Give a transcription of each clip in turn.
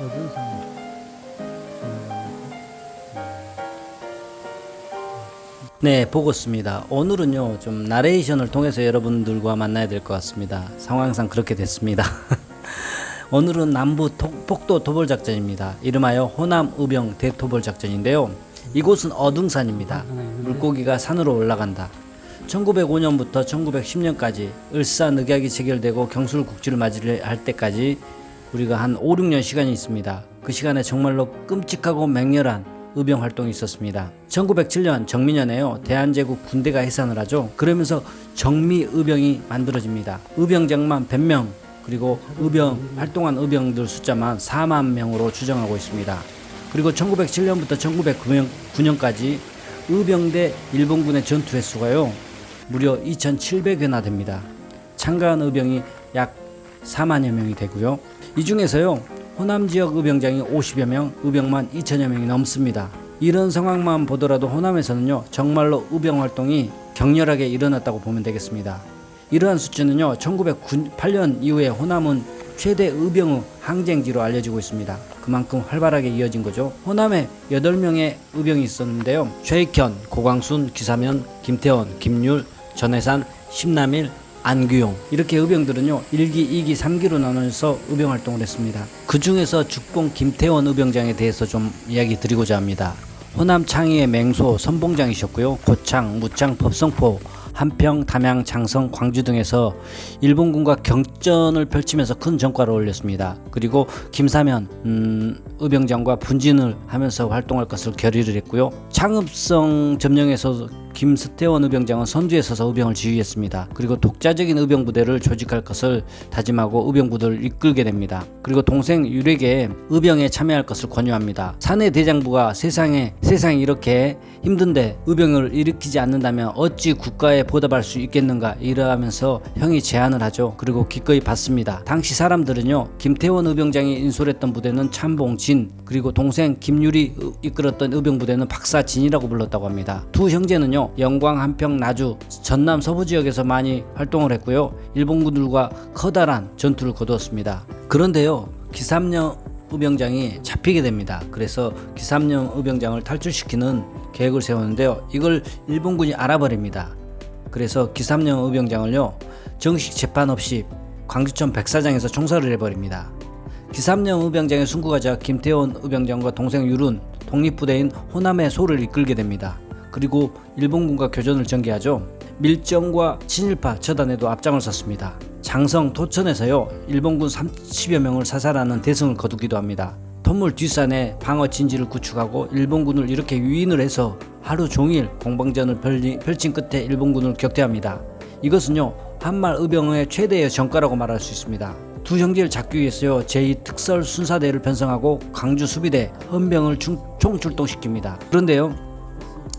어둔산 네, 보고있습니다. 오늘은요 좀 나레이션을 통해서 여러분들과 만나야 될 것 같습니다. 상황상 그렇게 됐습니다. 오늘은 남부 폭도 도벌 작전입니다. 이름하여 호남 의병 대토벌 작전인데요. 이곳은 어등산입니다. 물고기가 산으로 올라간다. 1905년부터 1910년까지 을사늑약이 체결되고 경술국지를 맞이할 때까지 우리가 한 5, 6년 시간이 있습니다. 그 시간에 정말로 끔찍하고 맹렬한 의병 활동이 있었습니다. 1907년 정민년에요, 대한제국 군대가 해산을 하죠. 그러면서 정미의병이 만들어집니다. 의병장만 100명, 그리고 활동한 의병들 숫자만 4만 명으로 추정하고 있습니다. 그리고 1907년부터 1909년까지 의병대 일본군의 전투 횟수가요 무려 2,700회나 됩니다. 참가한 의병이 약 4만여 명이 되고요. 이 중에서요 호남 지역 의병장이 50여 명, 의병만 2천여 명이 넘습니다. 이런 상황만 보더라도 호남에서는요 정말로 의병 활동이 격렬하게 일어났다고 보면 되겠습니다. 이러한 수치는요 1908년 이후에 호남은 최대 의병의 항쟁지로 알려지고 있습니다. 그만큼 활발하게 이어진 거죠. 호남에 8명의 의병이 있었는데요. 최익현, 고광순, 기사면, 김태원, 김율, 전해산, 심남일, 안규용, 이렇게 의병들은요 1기, 2기, 3기로 나눠서 의병 활동을 했습니다. 그 중에서 죽봉 김태원 의병장에 대해서 좀 이야기 드리고자 합니다. 호남 창의의 맹소 선봉장이셨고요. 고창, 무창, 법성포, 한평, 담양, 장성, 광주 등에서 일본군과 경전을 펼치면서 큰 전과를 올렸습니다. 그리고 김사면 의병장과 분진을 하면서 활동할 것을 결의를 했고요. 창읍성 점령에서 김스태원 의병장은 선두에 서서 의병을 지휘했습니다. 그리고 독자적인 의병 부대를 조직할 것을 다짐하고 의병 부대를 이끌게 됩니다. 그리고 동생 유력에 의병에 참여할 것을 권유합니다. 사내 대장부가 세상이 이렇게 힘든데 의병을 일으키지 않는다면 어찌 국가에 보답할 수 있겠는가, 이러하면서 형이 제안을 하죠. 그리고 기꺼이 받습니다. 당시 사람들은요 김태원 의병장이 인솔했던 부대는 참봉진, 그리고 동생 김유리 이끌었던 의병 부대는 박사진이라고 불렀다고 합니다. 두 형제는요 영광, 한평, 나주, 전남 서부 지역에서 많이 활동을 했고요. 일본군들과 커다란 전투를 거두었습니다. 그런데요 기삼령 의병장이 잡히게 됩니다. 그래서 기삼령 의병장을 탈출시키는 계획을 세우는데요. 이걸 일본군이 알아버립니다. 그래서 기삼령 의병장을요 정식 재판 없이 광주천 백사장에서 총살을 해버립니다. 기삼령 의병장의 순구가자 김태원 의병장과 동생 율은 독립부대인 호남의 소를 이끌게 됩니다. 그리고 일본군과 교전을 전개하죠. 밀정과 친일파 처단에도 앞장을 섰습니다. 장성, 토천에서요 일본군 30여 명을 사살하는 대승을 거두기도 합니다. 톤물 뒷산에 방어 진지를 구축하고 일본군을 이렇게 유인을 해서 하루 종일 공방전을 펼친 끝에 일본군을 격퇴합니다. 이것은요 한말 의병의 최대의 전과라고 말할 수 있습니다. 두 형제를 잡기 위해서요 제2특설 순사대를 편성하고 광주 수비대, 헌병을 총출동시킵니다. 그런데요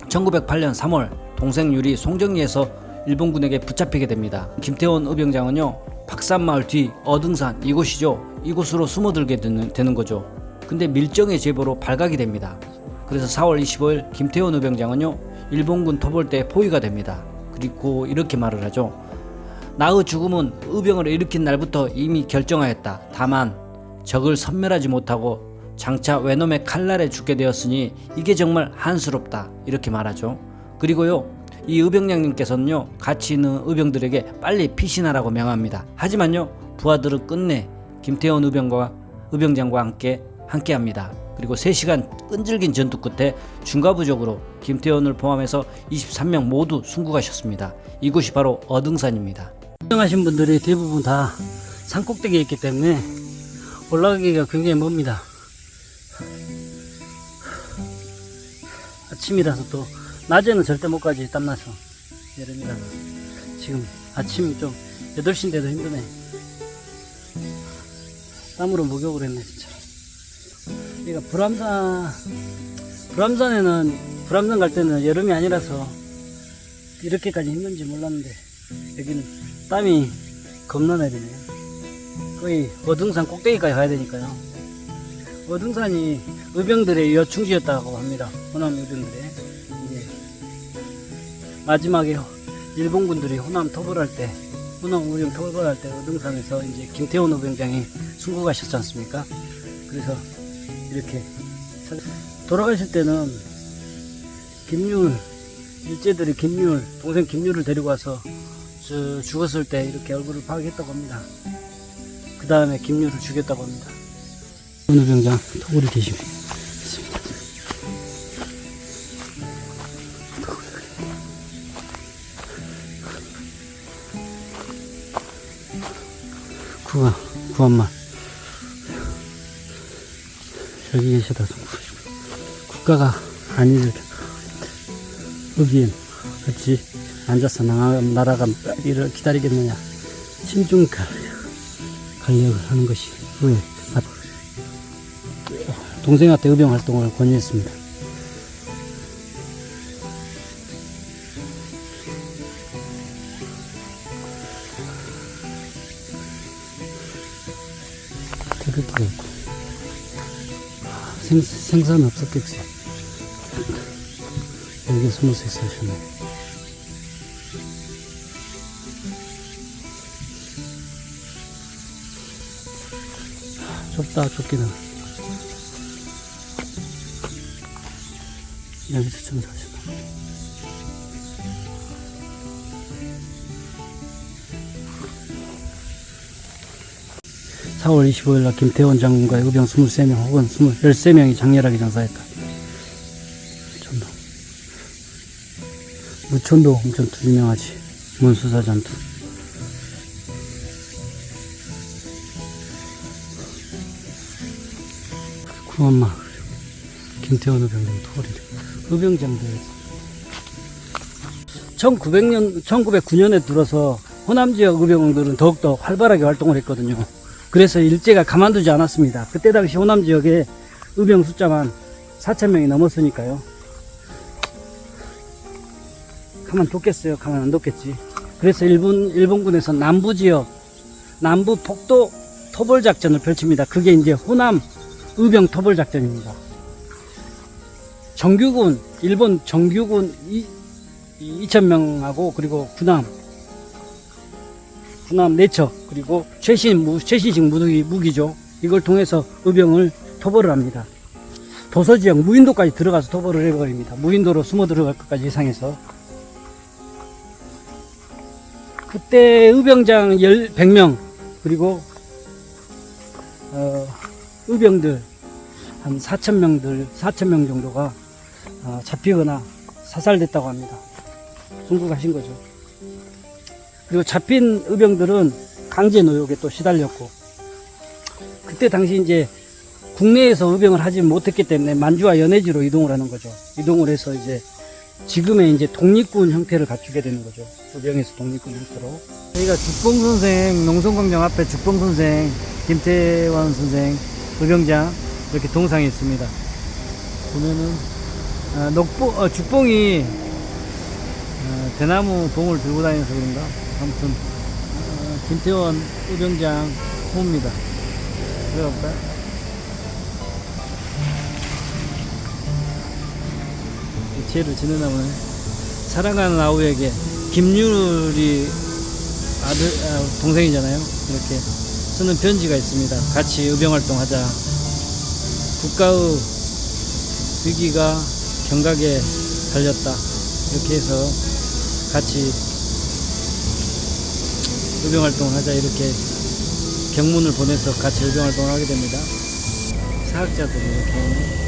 1908년 3월 동생 율이 송정리에서 일본군에게 붙잡히게 됩니다. 김태원 의병장은요 박산마을 뒤 어등산, 이곳으로 숨어들게 되는 거죠. 근데 밀정의 제보로 발각이 됩니다. 그래서 4월 25일 김태원 의병장은요 일본군 토벌대에 포위가 됩니다. 그리고 이렇게 말을 하죠. 나의 죽음은 의병을 일으킨 날부터 이미 결정하였다. 다만 적을 섬멸하지 못하고 장차 외놈의 칼날에 죽게 되었으니 이게 정말 한스럽다, 이렇게 말하죠. 그리고요 이 의병장님께서는요 같이 있는 의병들에게 빨리 피신하라고 명합니다. 하지만요 부하들은 끝내 김태원 의병장과 함께합니다. 그리고 3시간 끈질긴 전투 끝에 중과부적으로 김태원을 포함해서 23명 모두 순국하셨습니다. 이곳이 바로 어등산입니다. 수령하신 분들이 대부분 다 산꼭대기에 있기 때문에 올라가기가 굉장히 멉니다. 아침이라서 또 낮에는 절대 못 가지, 땀나서. 여름이라서. 지금 아침 좀 8시인데도 힘드네. 땀으로 목욕을 했네 진짜. 그러니까 불암산 갈 때는 여름이 아니라서 이렇게까지 힘든지 몰랐는데 여기는 땀이 겁나 내리네. 거의 어등산 꼭대기까지 가야 되니까요. 어등산이 의병들의 여충지였다고 합니다. 호남 의병들의. 이제 마지막에 일본군들이 호남 의병 토벌할 때 어등산에서 이제 김태원 의병장이 순국하셨지 않습니까? 그래서 이렇게 돌아가실 때는 김율 일제들이 김율 동생 김율을 데리고 와서 죽었을 때 이렇게 얼굴을 파괴했다고 합니다. 그 다음에 김율을 죽였다고 합니다. 오늘 병장 토굴이 계십니다. 구한말 여기 계시다. 국가가 아니들 여기엔 어찌 앉아서 나라가 이를 기다리겠느냐. 신중 간력을 하는 것이 왜 동생한테 의병 활동을 권유했습니다. 태극기가 있고 생선 없었겠지. 여기 숨어서 있으셨네. 좁다 좁기는. 여기서 청소하시나. 4월 25일날 김태원 장군과 의병 23명 혹은 13명이 장렬하게 장사했다. 무천도 전투 유명하지. 문수사 전투. 구원마 김태원 의병장 토리래. 의병장들 1909년에 들어서 호남 지역 의병들은 더욱더 활발하게 활동을 했거든요. 그래서 일제가 가만두지 않았습니다. 그때 당시 호남 지역에 의병 숫자만 4,000명이 넘었으니까요. 가만 뒀겠어요? 가만 안 뒀겠지. 그래서 일본군에서 남부 지역, 남부 폭도 토벌 작전을 펼칩니다. 그게 이제 호남 의병 토벌 작전입니다. 정규군, 일본 정규군 2,000명하고 그리고 군함 4척 그리고 최신식 무기죠. 이걸 통해서 의병을 토벌을 합니다. 도서지역 무인도까지 들어가서 토벌을 해버립니다. 무인도로 숨어 들어갈 것까지 예상해서. 그때 의병장 100명 그리고 의병들 한 4,000명 정도가 잡히거나 사살됐다고 합니다. 순국하신 거죠. 그리고 잡힌 의병들은 강제 노역에 또 시달렸고, 그때 당시 이제 국내에서 의병을 하지 못했기 때문에 만주와 연해지로 이동을 하는 거죠. 이동을 해서 이제 지금의 이제 독립군 형태를 갖추게 되는 거죠. 의병에서 독립군 형태로. 저희가 죽봉 선생, 농성광장 앞에 죽봉 선생, 김태원 선생, 의병장 이렇게 동상이 있습니다. 보면은 죽봉이 대나무 봉을 들고 다녀서 그런가? 아무튼 김태원 의병장 호입니다. 들어가볼까요? 죄를 지내나 보네. 사랑하는 아우에게 김유리 동생이잖아요. 이렇게 쓰는 편지가 있습니다. 같이 의병활동하자. 국가의 위기가 경각에 달렸다. 이렇게 해서 같이 의병활동을 하자. 이렇게 경문을 보내서 같이 의병활동을 하게 됩니다. 사학자들이 이렇게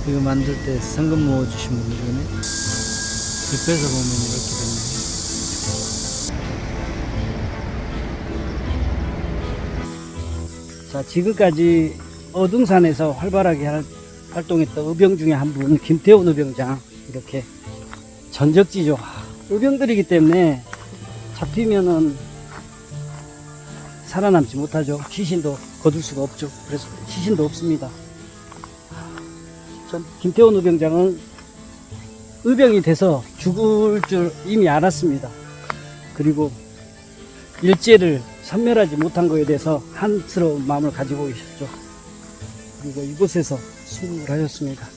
이거 만들 때 상금 모아주신 분들이네. 옆에서 보면 이렇게 됩니다. 자, 지금까지 어둥산에서 활발하게 활동했던 의병 중에 한 분, 김태원 의병장. 이렇게 전적지죠. 의병들이기 때문에 잡히면은 살아남지 못하죠. 시신도 거둘 수가 없죠. 그래서 시신도 없습니다. 김태원 의병장은 의병이 돼서 죽을 줄 이미 알았습니다. 그리고 일제를 섬멸하지 못한 것에 대해서 한스러운 마음을 가지고 계셨죠. 그리고 이곳에서 수능을 하셨습니다.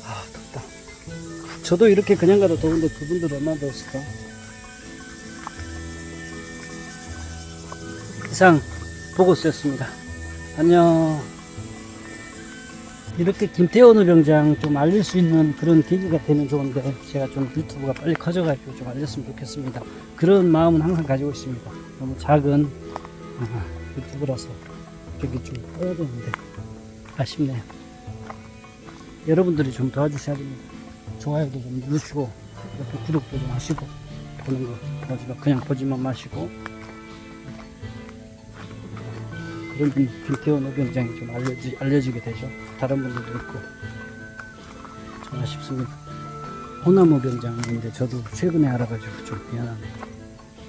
아, 덥다. 저도 이렇게 그냥 가도 더운데 그분들 얼마나 더웠을까. 이상 보고스였습니다. 안녕. 이렇게 김태원 의병장 좀 알릴 수 있는 그런 계기가 되면 좋은데, 제가 좀 유튜브가 빨리 커져가지고 좀 알렸으면 좋겠습니다. 그런 마음은 항상 가지고 있습니다. 너무 작은 유튜브라서 저기 좀 커야 되는데 아쉽네요. 여러분들이 좀 도와주셔야 됩니다. 좋아요도 좀 누르시고, 이렇게 구독도 좀 하시고, 보는 거 그냥 보지만 마시고, 그러면 김태원 의병장이 좀 알려지게 되죠. 다른 분들도 있고. 좀 아쉽습니다. 호남 의병장인데 저도 최근에 알아가지고 좀 미안하네요.